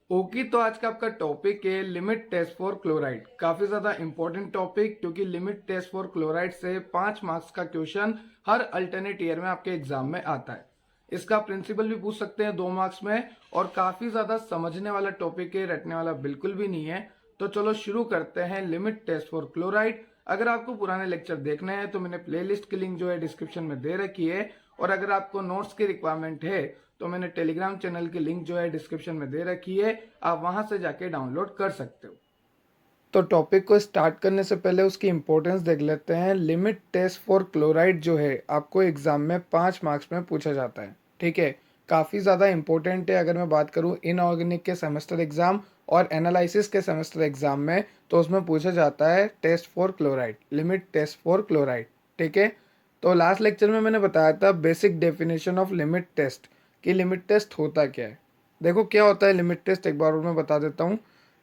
Okay, तो आज का आपका टॉपिक है लिमिट टेस्ट फॉर क्लोराइड। काफी ज्यादा इंपॉर्टेंट टॉपिक, क्योंकि लिमिट टेस्ट फॉर क्लोराइड से 5 मार्क्स का क्वेश्चन हर अल्टरनेट ईयर में आपके एग्जाम में आता है। इसका प्रिंसिपल भी पूछ सकते हैं 2 मार्क्स में, और काफी ज्यादा समझने वाला टॉपिक है, रटने वाला बिल्कुल भी नहीं है। तो चलो शुरू करते हैं लिमिट टेस्ट फॉर क्लोराइड। अगर आपको पुराने लेक्चर देखने हैं तो मैंने प्लेलिस्ट की लिंक जो है डिस्क्रिप्शन में दे रखी है, और अगर आपको नोट्स की रिक्वायरमेंट है तो मैंने टेलीग्राम चैनल की लिंक जो है डिस्क्रिप्शन में दे रखी है, आप वहां से जाके डाउनलोड कर सकते हो। तो टॉपिक को स्टार्ट करने से पहले उसकी इंपॉर्टेंस देख लेते हैं। लिमिट टेस्ट फॉर क्लोराइड जो है आपको एग्जाम में 5 मार्क्स में पूछा जाता है, ठीक है। काफ़ी ज़्यादा इंपॉर्टेंट है। अगर मैं बात करूँ इनऑर्गेनिक के सेमेस्टर एग्जाम और एनालिसिस के सेमेस्टर एग्जाम में, तो उसमें पूछा जाता है test for chloride, limit test for chloride, ठीक है। तो लास्ट लेक्चर में मैंने बताया था basic definition of limit test, कि लिमिट टेस्ट होता क्या है। देखो क्या होता है लिमिट टेस्ट, एक बार और मैं बता देता हूँ।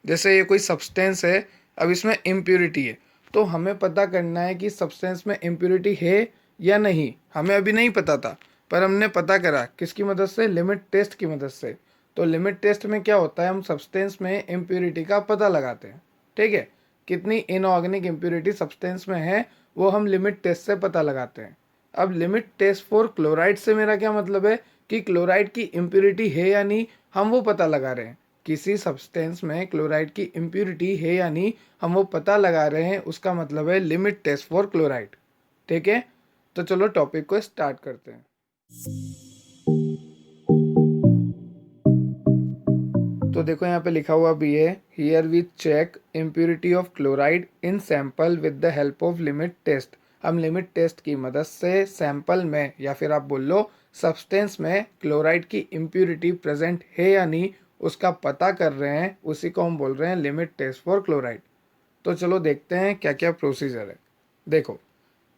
जैसे ये कोई सब्सटेंस है, अब इसमें इम्प्योरिटी है, तो हमें पता करना है कि सब्सटेंस में इम्प्योरिटी है या नहीं। हमें अभी नहीं पता था, पर हमने पता करा किसकी मदद से, लिमिट टेस्ट की मदद से। तो लिमिट टेस्ट में क्या होता है, हम सब्सटेंस में इम्प्योरिटी का पता लगाते हैं, ठीक है। कितनी इनऑर्गेनिक इम्प्योरिटी सब्सटेंस में है वो हम लिमिट टेस्ट से पता लगाते हैं। अब लिमिट टेस्ट फॉर क्लोराइड से मेरा क्या मतलब है, कि क्लोराइड की इम्प्योरिटी है या नहीं, हम वो पता लगा रहे हैं। किसी सब्सटेंस में क्लोराइड की इम्प्योरिटी है या नहीं, हम वो पता लगा रहे हैं, उसका मतलब है लिमिट टेस्ट फॉर क्लोराइड, ठीक है। तो चलो टॉपिक को स्टार्ट करते हैं। तो देखो यहाँ पे लिखा हुआ भी है, here we check impurity of chloride in sample with the help of limit test. हम लिमिट टेस्ट की मदद से सैंपल में, या फिर आप बोल लो सब्सटेंस में, क्लोराइड की इम्प्योरिटी प्रेजेंट है या नहीं उसका पता कर रहे हैं। उसी को हम बोल रहे हैं लिमिट टेस्ट फॉर क्लोराइड। तो चलो देखते हैं क्या क्या प्रोसीजर है। देखो,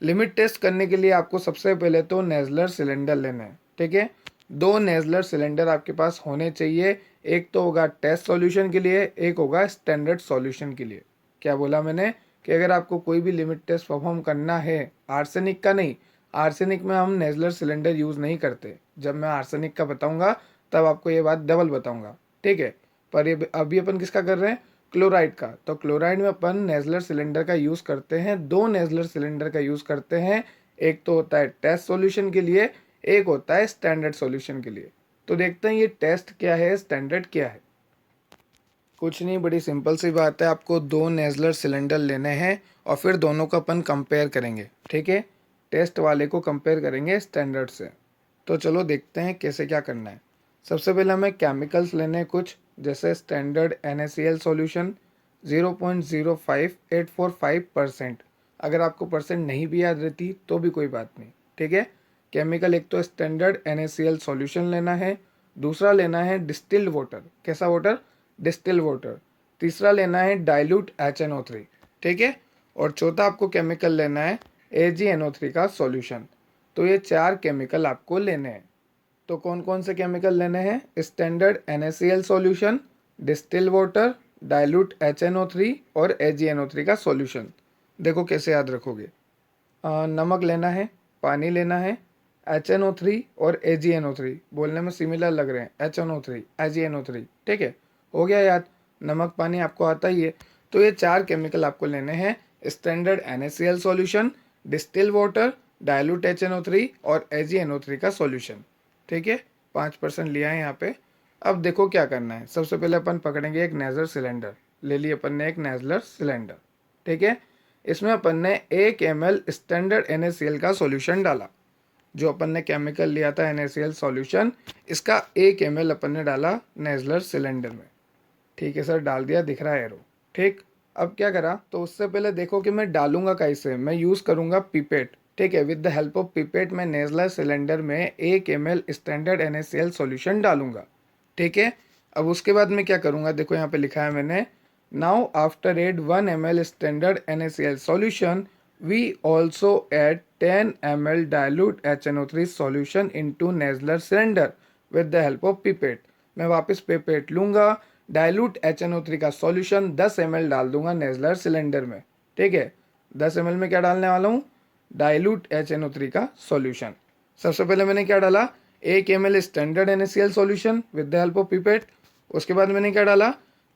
लिमिट टेस्ट करने के लिए आपको सबसे पहले तो नेजलर सिलेंडर लेना है, ठीक है। 2 नेजलर सिलेंडर आपके पास होने चाहिए। एक तो होगा टेस्ट सॉल्यूशन के लिए, एक होगा स्टैंडर्ड सॉल्यूशन के लिए। क्या बोला मैंने, कि अगर आपको कोई भी लिमिट टेस्ट परफॉर्म करना है, आर्सेनिक का नहीं, आर्सेनिक में हम नेजलर सिलेंडर यूज़ नहीं करते। जब मैं आर्सेनिक का बताऊंगा तब आपको ये बात डबल बताऊंगा, ठीक है। पर ये अभी अपन किसका कर रहे हैं, क्लोराइड का। तो क्लोराइड में अपन नेजलर सिलेंडर का यूज़ करते हैं, 2 नेजलर सिलेंडर का यूज़ करते हैं। एक तो होता है टेस्ट सॉल्यूशन के लिए, एक होता है स्टैंडर्ड सॉल्यूशन के लिए। तो देखते हैं ये टेस्ट क्या है, स्टैंडर्ड क्या है। कुछ नहीं, बड़ी सिंपल सी बात है। आपको 2 नेजलर सिलेंडर लेने हैं और फिर दोनों को अपन कंपेयर करेंगे, ठीक है। टेस्ट वाले को कंपेयर करेंगे स्टैंडर्ड से। तो चलो देखते हैं कैसे क्या करना है। सबसे पहले हमें केमिकल्स लेने हैं कुछ, जैसे स्टैंडर्ड NaCl सॉल्यूशन 0.05845%। अगर आपको परसेंट नहीं भी याद रहती तो भी कोई बात नहीं, ठीक है। केमिकल एक तो स्टैंडर्ड NaCl सॉल्यूशन लेना है, दूसरा लेना है डिस्टिल्ड वाटर। कैसा वाटर, डिस्टिल वाटर। तीसरा लेना है डाइल्यूट HNO3, ठीक है। और चौथा आपको केमिकल लेना है AgNO3 का सॉल्यूशन। तो ये 4 केमिकल आपको लेने हैं। तो कौन कौन से केमिकल लेने हैं, standard NaCl solution, distil water, dilute HNO3 और AgNO3 का सॉल्यूशन। देखो कैसे याद रखोगे। नमक लेना है, पानी लेना है, HNO3 और AgNO3 बोलने में सिमिलर लग रहे हैं, HNO3 AgNO3, ठीक है। हो गया याद, नमक पानी आपको आता ही है। तो ये 4 केमिकल आपको लेने हैं, standard NaCl solution, distil water, dilute HNO3 और AgNO3 का सॉल्यूशन, ठीक है। 5% लिया है यहाँ पे। अब देखो क्या करना है। सबसे पहले अपन पकड़ेंगे एक नेजलर सिलेंडर। ले लिए अपन ने एक नेजलर सिलेंडर, ठीक है। इसमें अपन ने 1 ml स्टैंडर्ड NaCl का सॉल्यूशन डाला। जो अपन ने केमिकल लिया था NaCl सॉल्यूशन, इसका 1 ml अपन ने डाला नेजलर सिलेंडर में, ठीक है सर, डाल दिया, दिख रहा है एरो, ठीक। अब क्या करा, तो उससे पहले देखो कि मैं डालूंगा कैसे। मैं यूज़ करूंगा पिपेट, ठीक है। With the help of pipette मैं नेजलर सिलेंडर में 1 ml स्टैंडर्ड NaCl सॉल्यूशन डालूंगा, ठीक है। अब उसके बाद मैं क्या करूंगा, देखो यहाँ पे लिखा है मैंने, now after add 1 ml standard NaCl solution we also add 10 ml dilute HNO3 solution into Nessler cylinder with the help of pipette. मैं वापस पिपेट लूंगा, डाइल्यूट HNO3 का सॉल्यूशन 10 ml डाल दूंगा नेजलर सिलेंडर में, ठीक है। 10 ml में क्या डालने वाला हूँ, डाइल्यूट HNO3 का सॉल्यूशन। सबसे पहले मैंने क्या डाला, 1 ml standard NaCl solution with the help of pipette, उसके बाद मैंने क्या डाला,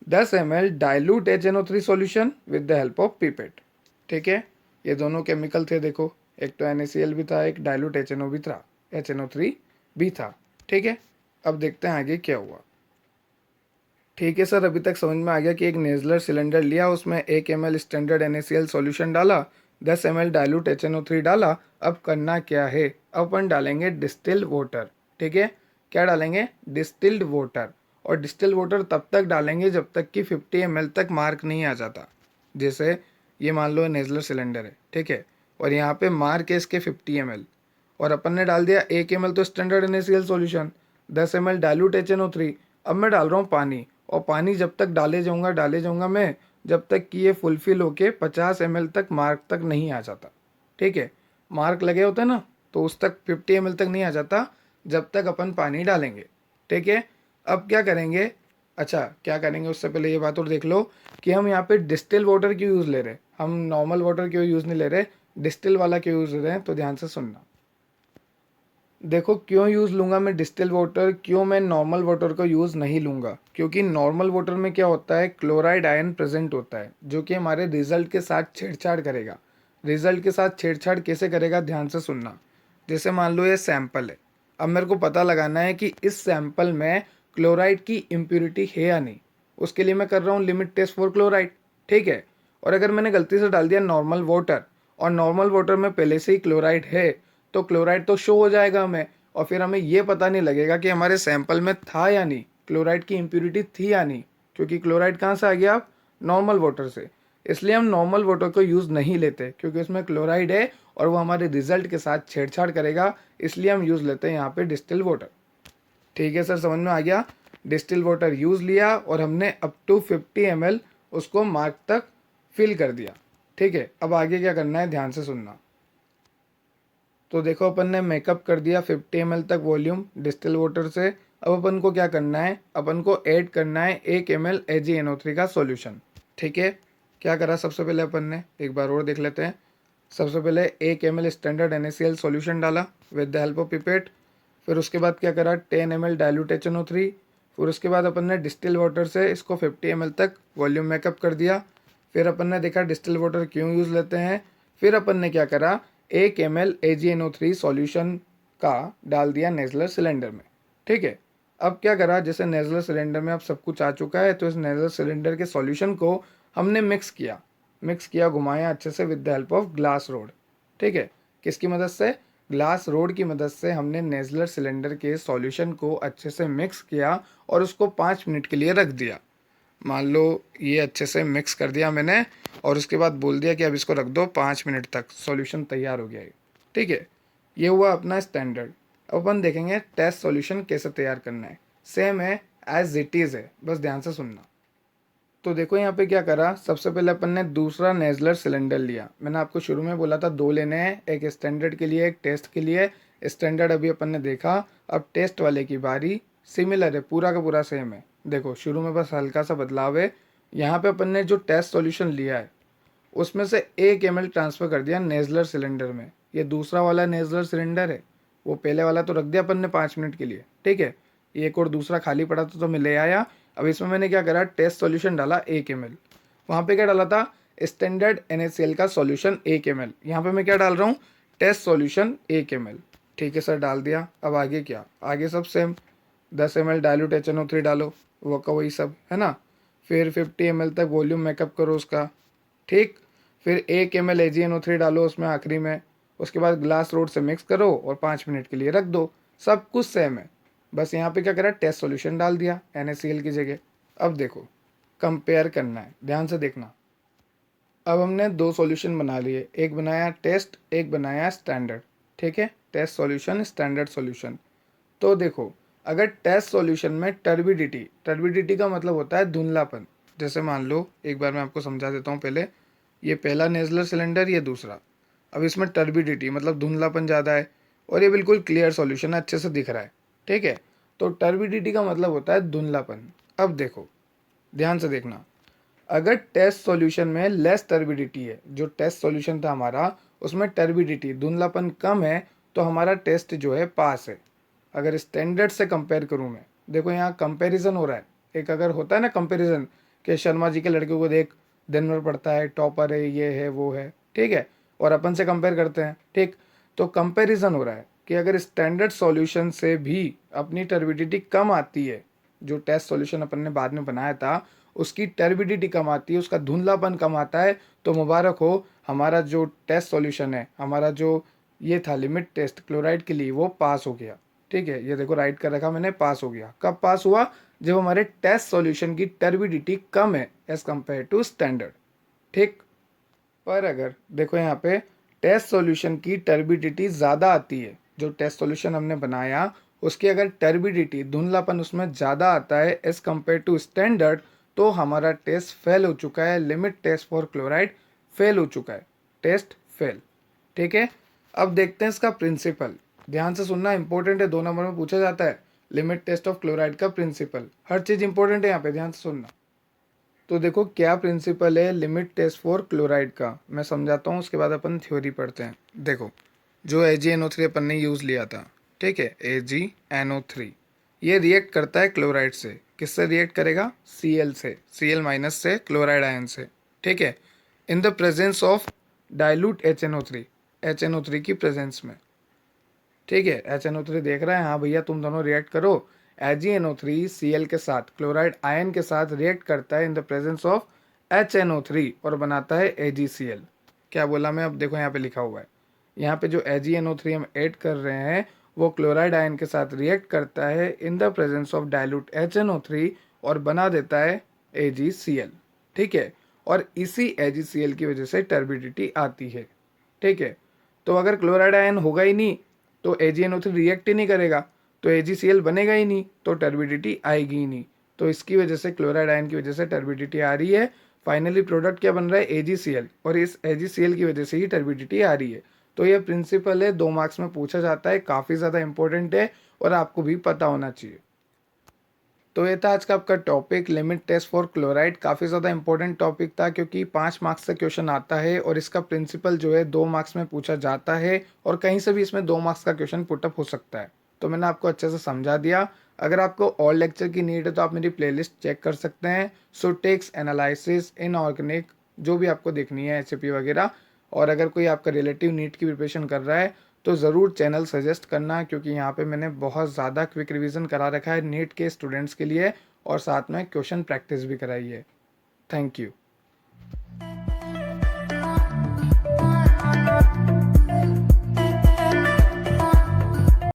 10 ml dilute HNO3 solution with the help of pipette. ठीक है, ये दोनों केमिकल थे, देखो एक तो NaCl भी था, एक डाइल्यूट HNO भी था, HNO3 भी था। ठीक है, अब देखते हैं आगे क्या हुआ। ठीक है सर, अभी तक समझ में आ गया कि एक नेजलर सिलेंडर लिया, उसमें 1 ml स्टैंडर्ड NaCl सॉल्यूशन डाला, 10 ml डाइल्यूट HNO3 डाला। अब करना क्या है, अब अपन डालेंगे डिस्टिल्ड वाटर। ठीक है, क्या डालेंगे, डिस्टिल्ड वाटर। और डिस्टिल्ड वाटर तब तक डालेंगे जब तक कि 50 ml तक मार्क नहीं आ जाता। जैसे ये मान लो नेजलर सिलेंडर है, ठीक है, और यहाँ पे मार्क है इसके 50 ml, और अपन ने डाल दिया 1 ml तो standard NaCl solution, 10 ml dilute HNO3। अब मैं डाल रहा हूँ पानी, और पानी जब तक डाले जाऊँगा मैं, जब तक कि ये फुलफिल होके 50 ml तक मार्क तक नहीं आ जाता। ठीक है, मार्क लगे होते हैं ना, तो उस तक 50 ml तक नहीं आ जाता जब तक अपन पानी डालेंगे। ठीक है, अब क्या करेंगे, अच्छा क्या करेंगे उससे पहले ये बात और देख लो कि हम यहाँ पे डिस्टिल वाटर क्यों यूज़ ले रहे हैं, हम नॉर्मल वाटर क्यों यूज़ नहीं ले रहे, डिस्टिल वाला क्यों यूज़ ले रहे हैं, तो ध्यान से सुनना। देखो क्यों यूज़ लूँगा मैं डिस्टिल वाटर, क्यों मैं नॉर्मल वाटर को यूज़ नहीं लूँगा, क्योंकि नॉर्मल वाटर में क्या होता है, क्लोराइड आयन प्रेजेंट होता है जो कि हमारे रिजल्ट के साथ छेड़छाड़ करेगा। रिजल्ट के साथ छेड़छाड़ कैसे करेगा, ध्यान से सुनना। जैसे मान लो ये सैंपल है, अब मेरे को पता लगाना है कि इस सैंपल में क्लोराइड की इम्प्योरिटी है या नहीं, उसके लिए मैं कर रहा हूँ लिमिट टेस्ट फॉर क्लोराइड। ठीक है, और अगर मैंने गलती से डाल दिया नॉर्मल वाटर, और नॉर्मल वाटर में पहले से ही क्लोराइड है, तो क्लोराइड तो शो हो जाएगा हमें, और फिर हमें ये पता नहीं लगेगा कि हमारे सैंपल में था या नहीं, क्लोराइड की इम्प्योरिटी थी या नहीं, क्योंकि क्लोराइड कहाँ से आ गया, आप नॉर्मल वाटर से। इसलिए हम नॉर्मल वाटर को यूज़ नहीं लेते, क्योंकि उसमें क्लोराइड है और वो हमारे रिजल्ट के साथ छेड़छाड़ करेगा, इसलिए हम यूज़ लेते हैं यहाँ पे डिस्टिल वाटर। ठीक है सर, समझ में आ गया। डिस्टिल वाटर यूज़ लिया और हमने अप टू 50 ml उसको मार्क तक फिल कर दिया। ठीक है, अब आगे क्या करना है, ध्यान से सुनना। तो देखो अपन ने मेकअप कर दिया 50 ml तक वॉल्यूम डिस्टिल वाटर से। अब अपन को क्या करना है, अपन को ऐड करना है 1 ml AgNO3 का सॉल्यूशन। ठीक है, क्या करा सबसे पहले अपन ने, एक बार और देख लेते हैं। सबसे पहले 1 ml स्टैंडर्ड NaCl सॉल्यूशन डाला with the help of pipette. फिर उसके बाद क्या करा, 10 ml डाइल्यूट HNO3। फिर उसके बाद अपन ने डिस्टिल वाटर से इसको 50 ml तक वॉल्यूम मेकअप कर दिया। फिर अपन ने देखा डिस्टिल वाटर क्यों यूज़ लेते हैं। फिर अपन ने क्या करा, 1 ml AgNO3 सॉल्यूशन का डाल दिया नेजलर सिलेंडर में। ठीक है, अब क्या करा, जैसे नेजलर सिलेंडर में अब सब कुछ आ चुका है, तो इस नेजलर सिलेंडर के सॉल्यूशन को हमने मिक्स किया घुमाया अच्छे से with the help of glass rod. ठीक है, किसकी मदद से, ग्लास रोड की मदद से हमने नेजलर सिलेंडर के सॉल्यूशन को अच्छे से मिक्स किया और उसको 5 मिनट के लिए रख दिया। मान लो ये अच्छे से मिक्स कर दिया मैंने, और उसके बाद बोल दिया कि अब इसको रख दो 5 मिनट तक, सॉल्यूशन तैयार हो गया है। ठीक है, ये हुआ अपना स्टैंडर्ड। अब अपन देखेंगे टेस्ट सॉल्यूशन कैसे तैयार करना है, सेम है एज इट इज़ है, बस ध्यान से सुनना। तो देखो यहाँ पे क्या करा, सबसे पहले अपन ने दूसरा नेजलर सिलेंडर लिया। मैंने आपको शुरू में बोला था 2 लेने हैं, एक स्टैंडर्ड के लिए एक टेस्ट के लिए। स्टैंडर्ड अभी अपन ने देखा, अब टेस्ट वाले की बारी। सिमिलर है, पूरा का पूरा सेम है। देखो शुरू में बस हल्का सा बदलाव है, यहाँ पे अपन ने जो टेस्ट सॉल्यूशन लिया है उसमें से 1 ml ट्रांसफ़र कर दिया नेजलर सिलेंडर में। ये दूसरा वाला नेजलर सिलेंडर है, वो पहले वाला तो रख दिया अपन ने 5 मिनट के लिए। ठीक है, ये एक और दूसरा खाली पड़ा था तो मैं ले आया। अब इसमें मैंने क्या करा, टेस्ट सॉल्यूशन डाला 1 ml। वहाँ पे क्या डाला था, स्टैंडर्ड NaCl का सॉल्यूशन 1 ml। यहाँ पे मैं क्या डाल रहा हूँ, टेस्ट सॉल्यूशन 1 ml। ठीक है सर, डाल दिया। अब आगे क्या, आगे सब सेम, 10 ml डाइल्यूट HNO3 डालो, वो का वही सब है ना। फिर 50 ml तक वॉल्यूम मेकअप करो उसका। ठीक, फिर 1 ml AgNO3 डालो उसमें आखिरी में। उसके बाद ग्लास रोड से मिक्स करो और 5 मिनट के लिए रख दो। सब कुछ सेम है, बस यहाँ पे क्या करा, टेस्ट सॉल्यूशन डाल दिया NaCl की जगह। अब देखो कंपेयर करना है, ध्यान से देखना। अब हमने 2 सॉल्यूशन बना लिए, एक बनाया टेस्ट, एक बनाया स्टैंडर्ड। ठीक है, टेस्ट सॉल्यूशन स्टैंडर्ड सॉल्यूशन। तो देखो, अगर टेस्ट सॉल्यूशन में टर्बिडिटी का मतलब होता है धुंधलापन। जैसे मान लो, एक बार मैं आपको समझा देता हूँ पहले, ये पहला नेजलर सिलेंडर, ये दूसरा। अब इसमें टर्बिडिटी मतलब धुंधलापन ज़्यादा है, और ये बिल्कुल क्लियर सॉल्यूशन है, अच्छे से दिख रहा है। ठीक है, तो टर्बिडिटी का मतलब होता है धुंधलापन। अब देखो ध्यान से देखना, अगर टेस्ट सॉल्यूशन में लेस टर्बिडिटी है, जो टेस्ट सॉल्यूशन था हमारा उसमें टर्बिडिटी धुंधलापन कम है, तो हमारा टेस्ट जो है पास है। अगर स्टैंडर्ड से कंपेयर करूँ मैं, देखो यहाँ कंपैरिजन हो रहा है, एक अगर होता है ना कंपैरिजन कि शर्मा जी के लड़के को देख, दिन भर पढ़ता है, टॉपर है, ये है वो है, ठीक है, और अपन से कंपेयर करते हैं, ठीक। तो कंपैरिजन हो रहा है कि अगर स्टैंडर्ड सॉल्यूशन से भी अपनी टर्बिडिटी कम आती है, जो टेस्ट सॉल्यूशन अपन ने बाद में बनाया था उसकी टर्बिडिटी कम आती है, उसका धुंधलापन कम आता है, तो मुबारक हो, हमारा जो टेस्ट सॉल्यूशन है, हमारा जो ये था लिमिट टेस्ट क्लोराइड के लिए, वो पास हो गया। ठीक है, ये देखो राइट कर रखा मैंने, पास हो गया। कब पास हुआ? जब हमारे टेस्ट सॉल्यूशन की टर्बिडिटी कम है एज कंपेयर टू स्टैंडर्ड। ठीक। पर अगर देखो यहाँ पे टेस्ट सॉल्यूशन की टर्बिडिटी ज़्यादा आती है, जो टेस्ट सॉल्यूशन हमने बनाया उसकी अगर टर्बिडिटी धुंधलापन उसमें ज़्यादा आता है एज कंपेयर टू स्टैंडर्ड, तो हमारा टेस्ट फेल हो चुका है, limit test for chloride fail हो चुका है, टेस्ट फेल। ठीक है। अब देखते हैं इसका प्रिंसिपल, ध्यान से सुनना, इंपॉर्टेंट है, 2 नंबर में पूछा जाता है लिमिट टेस्ट ऑफ क्लोराइड का प्रिंसिपल, हर चीज़ इंपॉर्टेंट है यहाँ पे, ध्यान से सुनना। तो देखो क्या प्रिंसिपल है लिमिट टेस्ट फॉर क्लोराइड का, मैं समझाता हूँ, उसके बाद अपन थ्योरी पढ़ते हैं। देखो, जो AgNO3 अपन ने यूज़ लिया था, ठीक है, AgNO3, ये रिएक्ट करता है क्लोराइड से। किससे रिएक्ट करेगा? Cl से, Cl माइनस से, क्लोराइड आयन से। ठीक है, in the presence of dilute HNO3, HNO3 की प्रेजेंस में। ठीक है, HNO3 देख रहा है, हाँ भैया तुम दोनों रिएक्ट करो। AgNO3 Cl के साथ, क्लोराइड आयन के साथ रिएक्ट करता है in the presence of HNO3 और बनाता है AgCl। क्या बोला मैं? अब देखो यहाँ पे लिखा हुआ है, यहाँ पे जो AgNO3 हम ऐड कर रहे हैं वो क्लोराइड आयन के साथ रिएक्ट करता है in the presence of dilute HNO3 और बना देता है AgCl। ठीक है, और इसी AgCl की वजह से टर्बिडिटी आती है। ठीक है, तो अगर क्लोराइड आयन होगा ही नहीं तो AgNO3 रिएक्ट ही नहीं करेगा, तो AgCl बनेगा ही नहीं, तो टर्बिडिटी आएगी ही नहीं। तो इसकी वजह से, क्लोराइड आयन की वजह से टर्बिडिटी आ रही है। फाइनली प्रोडक्ट क्या बन रहा है? AgCl, और इस AgCl की वजह से ही टर्बिडिटी आ रही है। तो ये प्रिंसिपल है, 2 मार्क्स में पूछा जाता है, काफ़ी ज़्यादा इंपॉर्टेंट है और आपको भी पता होना चाहिए। तो ये था आज का आपका topic, limit test for chloride. काफ़ी ज़्यादा इंपॉर्टेंट टॉपिक था क्योंकि 5 मार्क्स से क्वेश्चन आता है और इसका प्रिंसिपल जो है 2 मार्क्स में पूछा जाता है और कहीं से भी इसमें 2 मार्क्स का क्वेश्चन पुटअप हो सकता है। तो मैंने आपको अच्छे से समझा दिया। अगर आपको और लेक्चर की नीड है तो आप मेरी प्लेलिस्ट चेक कर सकते हैं, सुटेक्स, एनालिसिस, इनऑर्गेनिक, जो भी आपको देखनी है, HAP वगैरह। और अगर कोई आपका रिलेटिव नीट की प्रिपरेशन कर रहा है तो ज़रूर चैनल सजेस्ट करना, क्योंकि यहाँ पे मैंने बहुत ज़्यादा क्विक रिवीजन करा रखा है नीट के स्टूडेंट्स के लिए और साथ में क्वेश्चन प्रैक्टिस भी कराई है। Thank you.